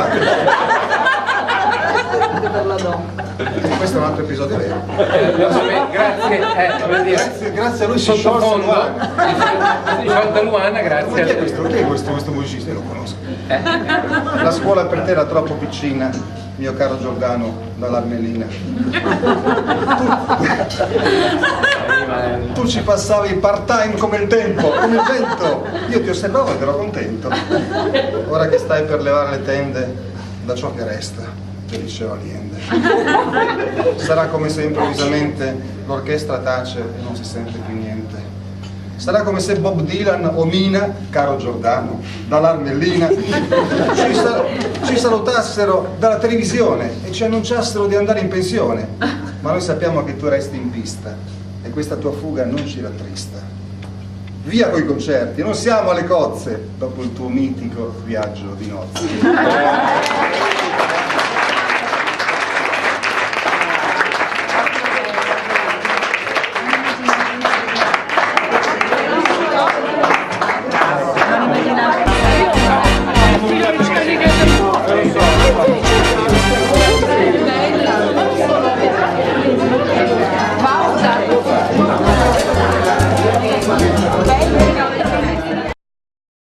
Grazie. Per la donna. Questo è un altro episodio vero. Grazie a lui si sciolse Luana. Si sciolta Luana, Ma grazie. chi è questo musicista? Io lo conosco. La scuola per te era troppo piccina, mio caro Giordano, dall'Armelina. Tu ci passavi part-time come il tempo, come il vento. Io ti osservavo ed ero contento. Ora che stai per levare le tende, da ciò che resta, diceva Allende. Sarà come se improvvisamente l'orchestra tace e non si sente più niente. Sarà come se Bob Dylan o Mina, caro Giordano, dall'Armellina, ci salutassero dalla televisione e ci annunciassero di andare in pensione. Ma noi sappiamo che tu resti in pista e questa tua fuga non ci rattrista. Via coi concerti, non siamo alle cozze dopo il tuo mitico viaggio di nozze.